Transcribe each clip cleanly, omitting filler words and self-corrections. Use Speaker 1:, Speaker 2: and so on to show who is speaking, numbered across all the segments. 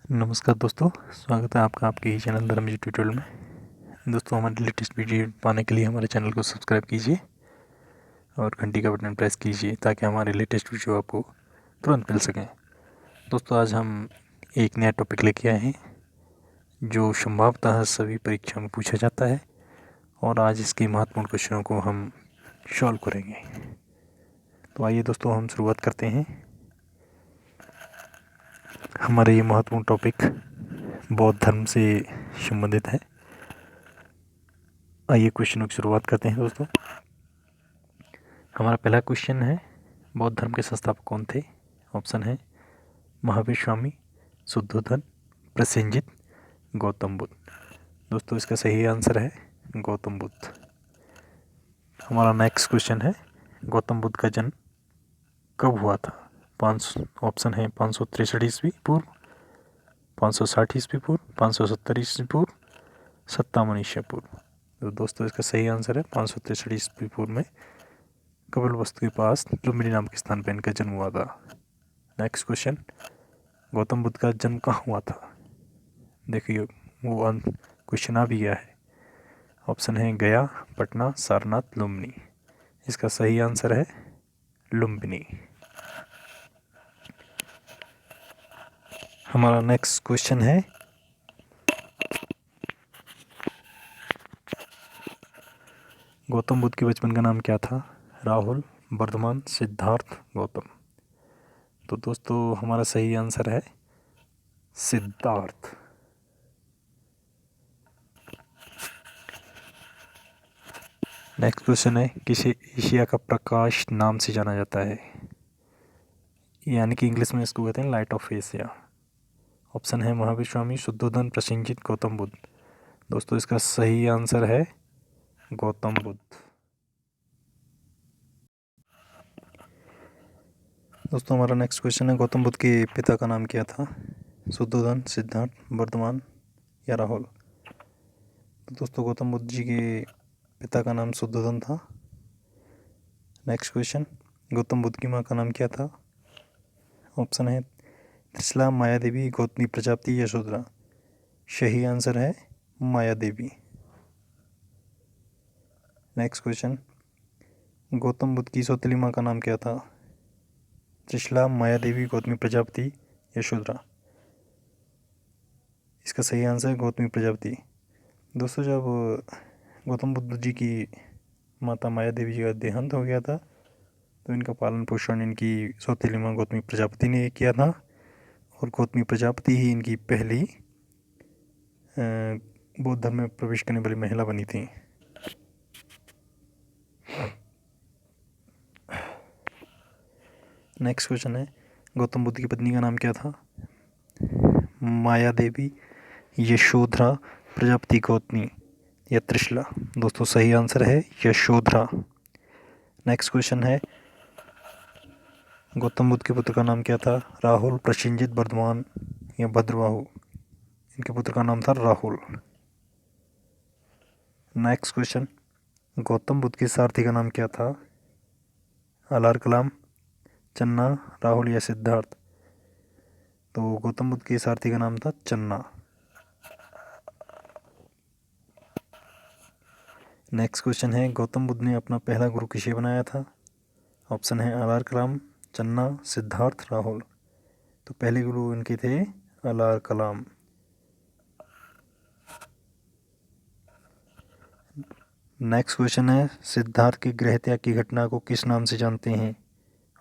Speaker 1: नमस्कार दोस्तों, स्वागत है आपका आपके ही चैनल धर्मजी ट्यूटोरियल में। दोस्तों, हमारे लेटेस्ट वीडियो पाने के लिए हमारे चैनल को सब्सक्राइब कीजिए और घंटी का बटन प्रेस कीजिए ताकि हमारे लेटेस्ट वीडियो आपको तुरंत मिल सकें। दोस्तों, आज हम एक नया टॉपिक लेके आए हैं जो संभवतः सभी परीक्षा में पूछा जाता है और आज इसके महत्वपूर्ण क्वेश्चनों को हम सॉल्व करेंगे। तो आइए दोस्तों, हम शुरुआत करते हैं। हमारा ये महत्वपूर्ण टॉपिक बौद्ध धर्म से संबंधित है। आइए क्वेश्चनों की शुरुआत करते हैं दोस्तों। हमारा पहला क्वेश्चन है, बौद्ध धर्म के संस्थापक कौन थे? ऑप्शन है महावीर स्वामी, शुद्धोधन, प्रसेनजित, गौतम बुद्ध। दोस्तों, इसका सही आंसर है गौतम बुद्ध। हमारा नेक्स्ट क्वेश्चन है, गौतम बुद्ध का जन्म कब हुआ था? ऑप्शन है 563 ईस्वी पूर्व, 560 ईस्वी पूर्व, 570 ईस्वी पूर्व, 57 ईस्वी पूर्व। तो दोस्तों, इसका सही आंसर है 563 ईस्वी पूर्व में कपिलवस्तु के पास लुम्बिनी नामक स्थान पर इनका जन्म हुआ था। नेक्स्ट क्वेश्चन, गौतम बुद्ध का जन्म कहाँ हुआ था? देखिए, वो क्वेश्चन आ भी गया है। ऑप्शन है गया, पटना, सारनाथ, लुम्बिनी। इसका सही आंसर है लुम्बिनी। हमारा नेक्स्ट क्वेश्चन है, गौतम बुद्ध के बचपन का नाम क्या था? राहुल, वर्धमान, सिद्धार्थ, गौतम। तो दोस्तों, हमारा सही आंसर है सिद्धार्थ। नेक्स्ट क्वेश्चन है, किसे एशिया का प्रकाश नाम से जाना जाता है? यानी कि इंग्लिश में इसको कहते हैं लाइट ऑफ एशिया। ऑप्शन है महावीर स्वामी, शुद्धोधन, प्रसेनजित, गौतम बुद्ध। दोस्तों, इसका सही आंसर है गौतम बुद्ध। दोस्तों, हमारा नेक्स्ट क्वेश्चन है, गौतम बुद्ध के पिता का नाम क्या था? शुद्धोधन, सिद्धार्थ, वर्धमान या राहुल। तो दोस्तों, गौतम बुद्ध जी के पिता का नाम शुद्धोधन था। नेक्स्ट क्वेश्चन, गौतम बुद्ध की माँ का नाम क्या था? ऑप्शन है त्रिशला, माया देवी, गौतमी प्रजापति, यशोधरा। सही आंसर है माया देवी। नेक्स्ट क्वेश्चन, गौतम बुद्ध की सौतेली माँ का नाम क्या था? त्रिशला, माया देवी, गौतमी प्रजापति, यशोधरा। इसका सही आंसर है गौतमी प्रजापति। दोस्तों, जब गौतम बुद्ध जी की माता माया देवी जी का देहांत हो गया था तो इनका पालन पोषण इनकी सौतेली माँ गौतमी प्रजापति ने किया था और गौतमी प्रजापति ही इनकी पहली बौद्ध धर्म में प्रवेश करने वाली महिला बनी थी। नेक्स्ट क्वेश्चन है, गौतम बुद्ध की पत्नी का नाम क्या था? माया देवी, यशोधरा, प्रजापति, गौतमी या त्रिशला। दोस्तों, सही आंसर है यशोधरा। नेक्स्ट क्वेश्चन है, गौतम बुद्ध के पुत्र का नाम क्या था? राहुल, प्रसेनजित, वर्धमान या भद्रबाहु। इनके पुत्र का नाम था राहुल। नेक्स्ट क्वेश्चन, गौतम बुद्ध के सारथी का नाम क्या था? अलार कलाम, चन्ना, राहुल या सिद्धार्थ। तो गौतम बुद्ध के सारथी का नाम था चन्ना। नेक्स्ट क्वेश्चन है, गौतम बुद्ध ने अपना पहला गुरु किसे बनाया था? ऑप्शन है अलार कलाम, चन्ना, सिद्धार्थ, राहुल। तो पहले गुरु इनके थे अलार कलाम। नेक्स्ट क्वेश्चन है, सिद्धार्थ के गृह त्याग की घटना को किस नाम से जानते हैं?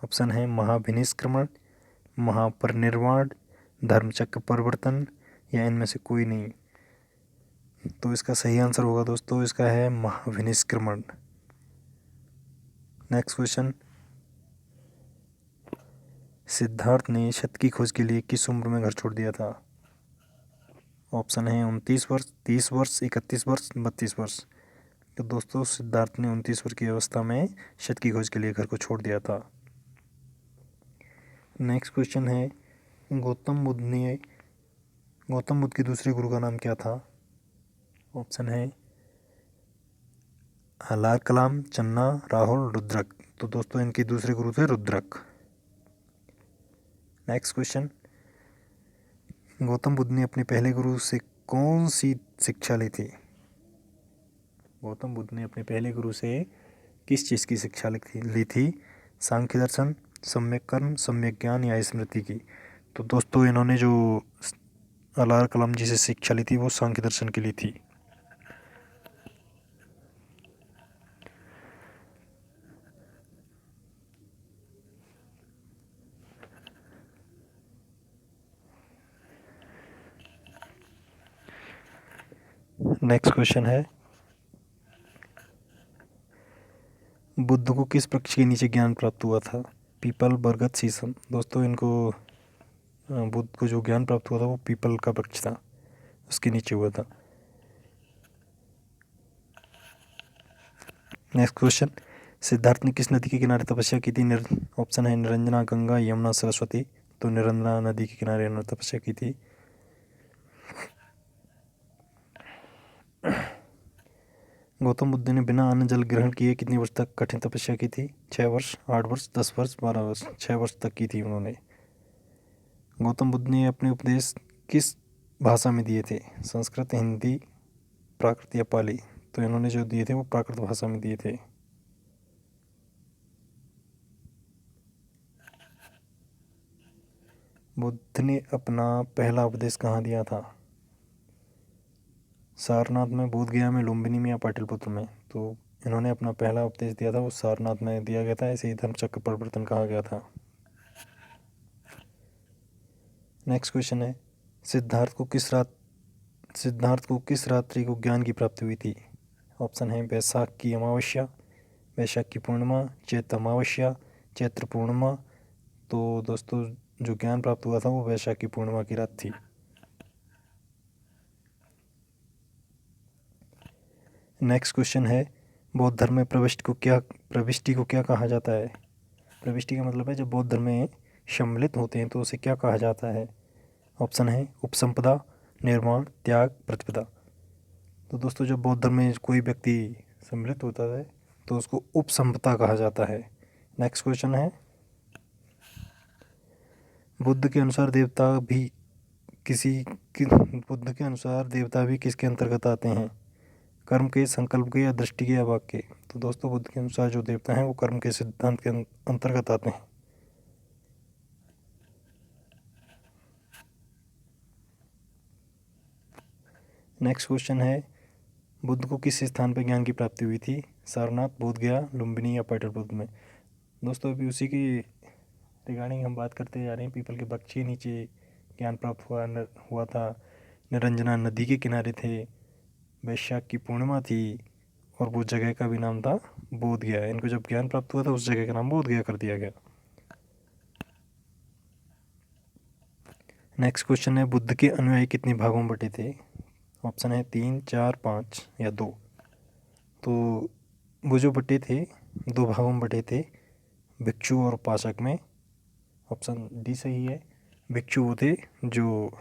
Speaker 1: ऑप्शन है महाभिनिष्क्रमण, महापरिनिर्वाण, धर्मचक्र परिवर्तन या इनमें से कोई नहीं। तो इसका सही आंसर होगा दोस्तों, इसका है महाभिनिष्क्रमण। नेक्स्ट क्वेश्चन, सिद्धार्थ ने सत्य की खोज के लिए किस उम्र में घर छोड़ दिया था? ऑप्शन है 29 वर्ष, 30 वर्ष, 31 वर्ष, 32 वर्ष। तो दोस्तों, सिद्धार्थ ने 29 वर्ष की अवस्था में सत्य की खोज के लिए घर को छोड़ दिया था। नेक्स्ट क्वेश्चन है, गौतम बुद्ध के दूसरे गुरु का नाम क्या था? ऑप्शन है अलार कलाम, चन्ना, राहुल, रुद्रक। तो दोस्तों, इनके दूसरे गुरु थे रुद्रक। नेक्स्ट क्वेश्चन, गौतम बुद्ध ने अपने पहले गुरु से कौन सी शिक्षा ली थी? गौतम बुद्ध ने अपने पहले गुरु से किस चीज़ की शिक्षा ली थी? सांख्य दर्शन, सम्यक कर्म, सम्यक ज्ञान या स्मृति की? तो दोस्तों इन्होंने जो अलार कलाम जी से शिक्षा ली थी वो सांख्य दर्शन की ली थी। नेक्स्ट क्वेश्चन है, बुद्ध को किस वृक्ष के नीचे ज्ञान प्राप्त हुआ था? पीपल, बरगद, शीशम? दोस्तों इनको बुद्ध को जो ज्ञान प्राप्त हुआ था वो पीपल का वृक्ष था, उसके नीचे हुआ था। नेक्स्ट क्वेश्चन, सिद्धार्थ ने किस नदी के किनारे तपस्या की थी? ऑप्शन है निरंजना, गंगा, यमुना, सरस्वती। तो निरंजना नदी के किनारे इन्होंने तपस्या की थी। गौतम बुद्ध ने बिना अन्न जल ग्रहण किए कितने वर्ष तक कठिन तपस्या की थी? 6 वर्ष, 8 वर्ष, 10 वर्ष, 12 वर्ष? 6 वर्ष तक की थी उन्होंने। गौतम बुद्ध ने अपने उपदेश किस भाषा में दिए थे? संस्कृत, हिंदी, प्राकृत या पाली? तो इन्होंने जो दिए थे वो प्राकृत भाषा में दिए थे। बुद्ध ने अपना पहला उपदेश कहाँ दिया था? सारनाथ में, बोधगया में, लुम्बिनी में या पाटलिपुत्र में? तो इन्होंने अपना पहला उपदेश दिया था वो सारनाथ में दिया गया था, ऐसे ही धर्मचक्र प्रवर्तन कहा गया था। नेक्स्ट क्वेश्चन है, सिद्धार्थ को किस रात्रि को ज्ञान की प्राप्ति हुई थी? ऑप्शन है वैशाख की अमावस्या, वैशाख की पूर्णिमा, चैत्र अमावस्या, चैत्र पूर्णिमा? तो दोस्तों जो ज्ञान प्राप्त हुआ था वो वैशाख की पूर्णिमा की रात थी। नेक्स्ट क्वेश्चन है, बौद्ध धर्म में प्रविष्टि को क्या कहा जाता है? प्रविष्टि का मतलब है जब बौद्ध धर्म में सम्मिलित होते हैं तो उसे क्या कहा जाता है? ऑप्शन है उपसंपदा, निर्माण, त्याग, प्रतिपदा? तो दोस्तों जब बौद्ध धर्म में कोई व्यक्ति सम्मिलित होता है तो उसको उपसंपदा कहा जाता है। नेक्स्ट क्वेश्चन है, बुद्ध के अनुसार देवता भी किसके अंतर्गत आते हैं? कर्म के, संकल्प के या दृष्टि के या वाक के? तो दोस्तों बुद्ध के अनुसार जो देवता हैं वो कर्म के सिद्धांत के अंतर्गत आते हैं। नेक्स्ट क्वेश्चन है, बुद्ध को किस स्थान पर ज्ञान की प्राप्ति हुई थी? सारनाथ, बोधगया, लुम्बिनी या पाटलिपुत्र में? दोस्तों अभी उसी की रिगार्डिंग हम बात करते जा रहे हैं। पीपल के वृक्ष के नीचे ज्ञान प्राप्त हुआ था, निरंजना नदी के किनारे थे, वैशाख की पूर्णिमा थी और वो जगह का भी नाम था बोधगया। इनको जब ज्ञान प्राप्त हुआ था उस जगह का नाम बोधगया कर दिया गया। नेक्स्ट क्वेश्चन है, बुद्ध के अनुयायी कितने भागों में बटे थे? ऑप्शन है 3, 4, 5 या 2? तो वो जो बटे थे 2 भागों में बटे थे, भिक्षु और उपासक में। ऑप्शन डी सही है। भिक्षु वो थे जो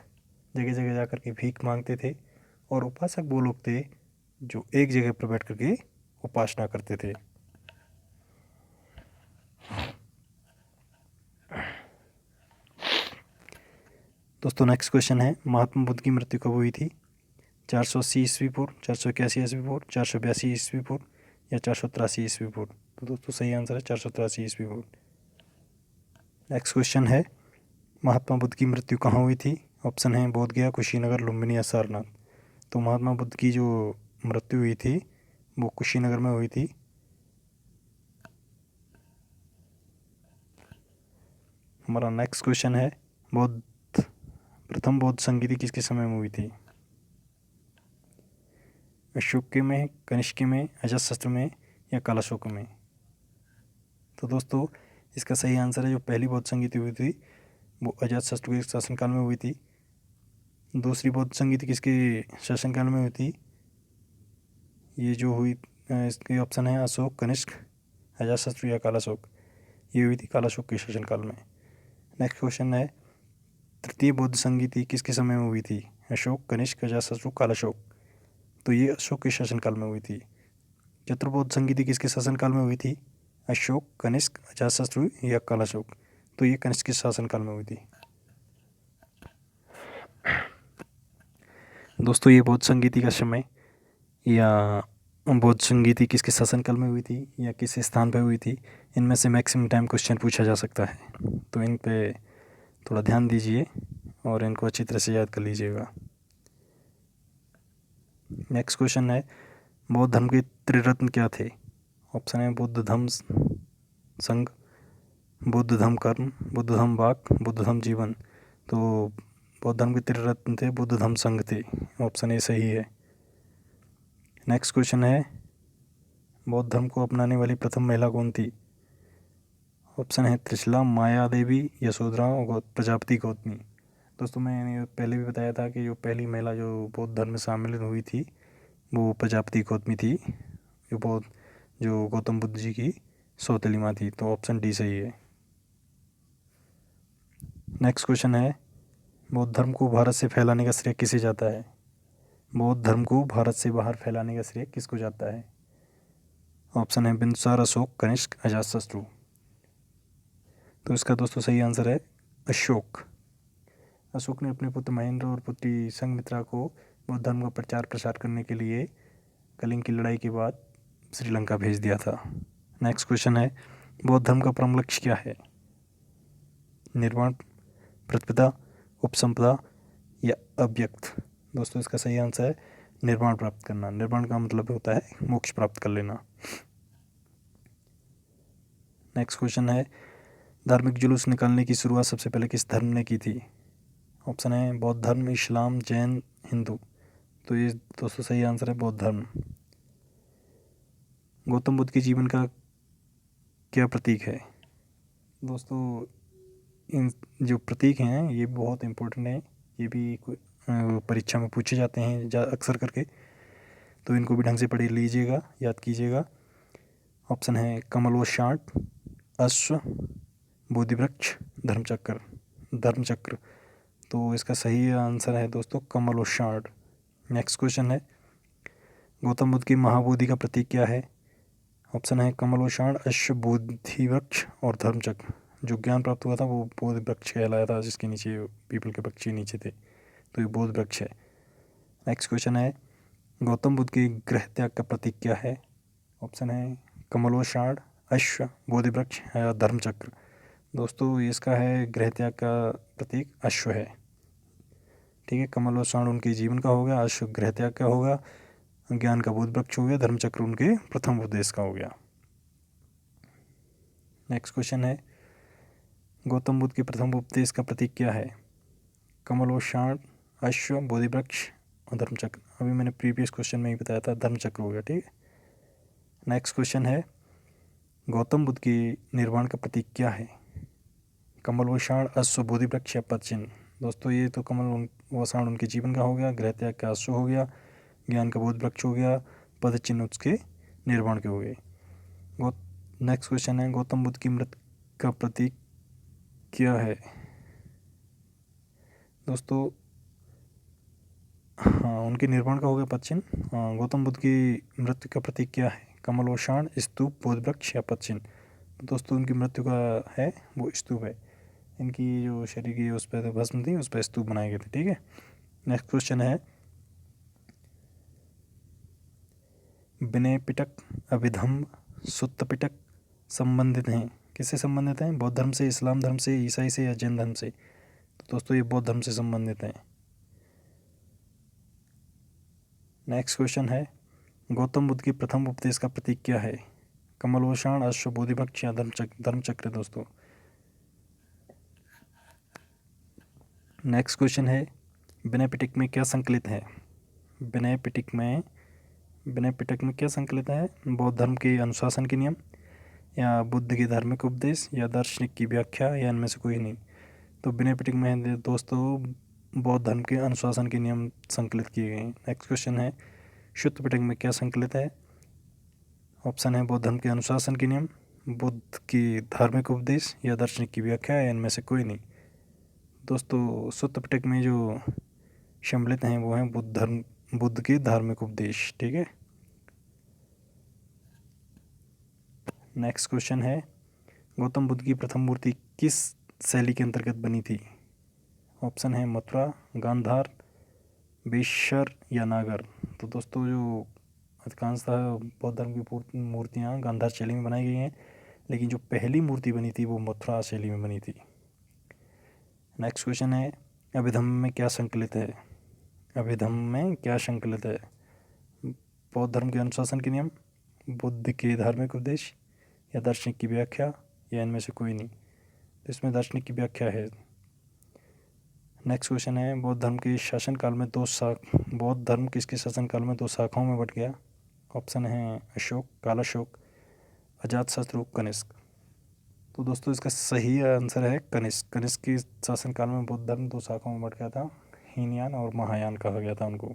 Speaker 1: जगह जगह जाकर के भीख मांगते थे और उपासक वो लोग थे जो एक जगह पर बैठ करके उपासना करते थे। दोस्तों नेक्स्ट क्वेश्चन है, महात्मा बुद्ध की मृत्यु कब हुई थी? 480 ईस्वी पूर्व, 481 ईस्वी पूर्व, 482 ईस्वी पूर्व या 483 ईस्वी पूर्व? तो दोस्तों सही आंसर है 483 ईस्वी पूर्व। नेक्स्ट क्वेश्चन है, महात्मा बुद्ध की मृत्यु कहाँ हुई थी? ऑप्शन है बोधगया, कुशीनगर, लुम्बिनी या सारनाथ? तो महात्मा बुद्ध की जो मृत्यु हुई थी वो कुशीनगर में हुई थी। हमारा नेक्स्ट क्वेश्चन है, प्रथम बौद्ध संगीति किसके समय में हुई थी? अशोक के में, कनिष्क में, अजातशत्रु में या कालाशोक में? तो दोस्तों इसका सही आंसर है जो पहली बौद्ध संगीति हुई थी वो अजातशत्रु के शासनकाल में हुई थी। दूसरी बौद्ध संगीति किसके शासनकाल में हुई थी? ये जो हुई इसके ऑप्शन है अशोक, कनिष्क, अजातशत्रु या कालाशोक? ये हुई थी कालाशोक के शासनकाल में। नेक्स्ट क्वेश्चन है, तृतीय बौद्ध संगीति किसके समय में हुई थी? अशोक, कनिष्क, अजातशत्रु, कालाशोक? तो ये अशोक के शासनकाल में हुई थी। चतुर्बौद्ध संगीति किसके शासनकाल में हुई थी? अशोक, कनिष्क, अजातशत्रु या कालाशोक? तो ये कनिष्क के शासनकाल में हुई थी। दोस्तों ये बौद्ध संगीति का समय या बौद्ध संगीति किसके शासनकाल में हुई थी या किस स्थान पर हुई थी, इनमें से मैक्सिमम टाइम क्वेश्चन पूछा जा सकता है, तो इन पे थोड़ा ध्यान दीजिए और इनको अच्छी तरह से याद कर लीजिएगा। नेक्स्ट क्वेश्चन है, बौद्ध धर्म के त्रिरत्न क्या थे? ऑप्शन है बुद्ध धम्म संघ, बुद्ध धम्म कर्म, बुद्ध धम्म वाक, बुद्ध धम्म जीवन। तो बौद्ध धर्म के त्रिरत्न थे, बुद्ध धम्म संघ थे। ऑप्शन ए सही है। नेक्स्ट क्वेश्चन है, बौद्ध धर्म को अपनाने वाली प्रथम महिला कौन थी? ऑप्शन है त्रिशला, माया देवी, यशोधरा और प्रजापति गौतमी। दोस्तों मैंने पहले भी बताया था कि जो पहली महिला जो बौद्ध धर्म में शामिल हुई थी वो प्रजापति गौतमी थी, जो गौतम बुद्ध जी की सौतेली माँ थी। तो ऑप्शन डी सही है। नेक्स्ट क्वेश्चन है, बौद्ध धर्म को भारत से फैलाने का श्रेय किसे जाता है? बौद्ध धर्म को भारत से बाहर फैलाने का श्रेय किसको जाता है? ऑप्शन है बिंदुसार, अशोक, कनिष्क, अजातशत्रु। तो इसका दोस्तों सही आंसर है अशोक। अशोक ने अपने पुत्र महेंद्र और पुत्री संघमित्रा को बौद्ध धर्म का प्रचार प्रसार करने के लिए कलिंग की लड़ाई के बाद श्रीलंका भेज दिया था। नेक्स्ट क्वेश्चन है, बौद्ध धर्म का परम लक्ष्य क्या है? निर्वाण, प्रतिपदा, उपसंपदा या अव्यक्त। दोस्तों इसका सही आंसर है निर्वाण प्राप्त करना। निर्वाण का मतलब होता है मोक्ष प्राप्त कर लेना। नेक्स्ट क्वेश्चन है, धार्मिक जुलूस निकालने की शुरुआत सबसे पहले किस धर्म ने की थी? ऑप्शन है बौद्ध धर्म, इस्लाम, जैन, हिंदू। तो ये दोस्तों सही आंसर है बौद्ध धर्म। गौतम बुद्ध के जीवन का क्या प्रतीक है? दोस्तों इन जो प्रतीक हैं ये बहुत इम्पोर्टेंट हैं, ये भी परीक्षा में पूछे जाते हैं अक्सर करके, तो इनको भी ढंग से पढ़ लीजिएगा, याद कीजिएगा। ऑप्शन है कमलोशांट, अश्व, बोधिवृक्ष, धर्मचक्र। तो इसका सही आंसर है दोस्तों कमलोशांट। नेक्स्ट क्वेश्चन है, गौतम बुद्ध की महाबोधि का प्रतीक क्या है? ऑप्शन है कमलोशांट, अश्व, बोधिवृक्ष और धर्मचक्र। जो ज्ञान प्राप्त हुआ था वो बोधि वृक्ष कहलाया था, जिसके नीचे पीपल के वृक्ष के नीचे थे, तो ये बोधि वृक्ष है। नेक्स्ट क्वेश्चन है, गौतम बुद्ध के गृह त्याग का प्रतीक क्या है? ऑप्शन है कमलोशांड, अश्व, बोधि वृक्ष या धर्मचक्र। दोस्तों इसका है गृह त्याग का प्रतीक अश्व है। ठीक है, कमलोशांड उनके जीवन का हो गया, अश्व गृह त्याग का होगा, ज्ञान का बोधि वृक्ष हो गया, धर्मचक्र उनके प्रथम उपदेश का हो गया। नेक्स्ट क्वेश्चन है, गौतम बुद्ध के प्रथम उपदेश का प्रतीक क्या है? कमलोशांड, अश्व, बोधि वृक्ष और धर्मचक्र। अभी मैंने प्रीवियस क्वेश्चन में ही बताया था, धर्मचक्र हो गया। ठीक है, नेक्स्ट क्वेश्चन है, गौतम बुद्ध के निर्वाण का प्रतीक क्या है? कमलोशांड, अश्व, बोधि वृक्ष या पदचिन्ह। दोस्तों ये तो कमलोशांड उनके जीवन का हो गया, गृह त्याग का अश्व हो गया, ज्ञान का बोधि वृक्ष हो गया, पदचिन्ह उसके निर्वाण के हो गए। नेक्स्ट क्वेश्चन है, गौतम बुद्ध की मृत्यु का प्रतीक क्या है? दोस्तों हाँ, उनके निर्माण का हो गया पदचिन्ह। गौतम बुद्ध की मृत्यु का प्रतीक क्या है? कमलोशांड, स्तूप, बोधि वृक्ष या पदचिन्ह। तो दोस्तों उनकी मृत्यु का है वो स्तूप है। इनकी जो शरीर की उस पर भस्म थी उस पर स्तूप बनाए गए थे। ठीक है, नेक्स्ट क्वेश्चन है, विनय पिटक, अभिधम्म, सुत्त पिटक संबंधित हैं, किससे संबंधित हैं? बौद्ध धर्म से, इस्लाम धर्म से, ईसाई से या जैन धर्म से। तो दोस्तों ये बौद्ध धर्म से संबंधित हैं। नेक्स्ट क्वेश्चन है, गौतम बुद्ध के प्रथम उपदेश का प्रतीक क्या है? कमलोशांड, अश्व, बोधि वृक्ष या धर्मचक्र। दोस्तों नेक्स्ट क्वेश्चन है, विनय पिटक में क्या संकलित है? विनय पिटक में क्या संकलित है? बौद्ध धर्म के अनुशासन के नियम या बुद्ध के धार्मिक उपदेश या दार्शनिक की व्याख्या या इनमें से कोई नहीं। तो विनय पिटक में दोस्तों बौद्ध धर्म के अनुशासन के नियम संकलित किए गए हैं। नेक्स्ट क्वेश्चन है, शुद्ध पिटक में क्या संकलित है? ऑप्शन है बौद्ध धर्म के अनुशासन के नियम, बुद्ध की धार्मिक उपदेश या दार्शनिक की व्याख्या या इनमें से कोई नहीं। दोस्तों शुद्ध पिटक में जो सम्मिलित हैं वो हैं बुद्ध के धार्मिक उपदेश। ठीक है, नेक्स्ट क्वेश्चन है, गौतम बुद्ध की प्रथम मूर्ति किस शैली के अंतर्गत बनी थी? ऑप्शन है मथुरा, गांधार, बेशर या नागर। तो दोस्तों जो अधिकांशतः बौद्ध धर्म की मूर्तियाँ गांधार शैली में बनाई गई हैं, लेकिन जो पहली मूर्ति बनी थी वो मथुरा शैली में बनी थी। नेक्स्ट क्वेश्चन है, अभिधम्म में क्या संकलित है? अभिधम्म में क्या संकलित है? बौद्ध धर्म के अनुशासन के नियम, बुद्ध के धार्मिक उपदेश, या दार्शनिक की व्याख्या, या इनमें से कोई नहीं। तो इसमें दार्शनिक की व्याख्या है। नेक्स्ट क्वेश्चन है, बौद्ध धर्म के शासनकाल में बौद्ध धर्म किसके शासनकाल में 2 शाखाओं में बट गया? ऑप्शन है अशोक, काल अशोक, अजातशत्रु, कनिष्क। तो दोस्तों इसका सही आंसर है कनिष्क। कनिष्क के शासनकाल में बौद्ध धर्म 2 शाखाओं में बट गया था, हीनयान और महायान कहा गया था उनको।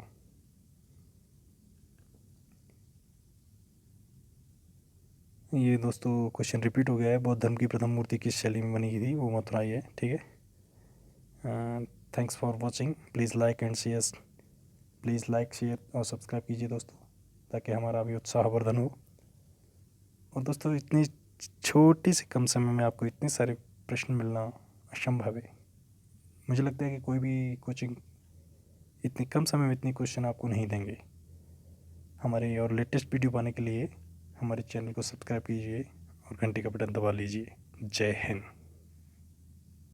Speaker 1: ये दोस्तों क्वेश्चन रिपीट हो गया है, बौद्ध धर्म की प्रथम मूर्ति किस शैली में बनी थी? वो मथुराई है, ठीक है। Thanks for watching, please like and share, please like share और सब्सक्राइब कीजिए दोस्तों, ताकि हमारा भी उत्साहवर्धन हो। और दोस्तों इतनी छोटी सी कम समय में आपको इतने सारे प्रश्न मिलना असंभव है। मुझे लगता है कि कोई भी कोचिंग इतनी कम समय में इतनी क्वेश्चन आपको नहीं देंगे। हमारे और लेटेस्ट वीडियो पाने के लिए हमारे चैनल को सब्सक्राइब कीजिए और घंटी का बटन दबा लीजिए। जय हिंद।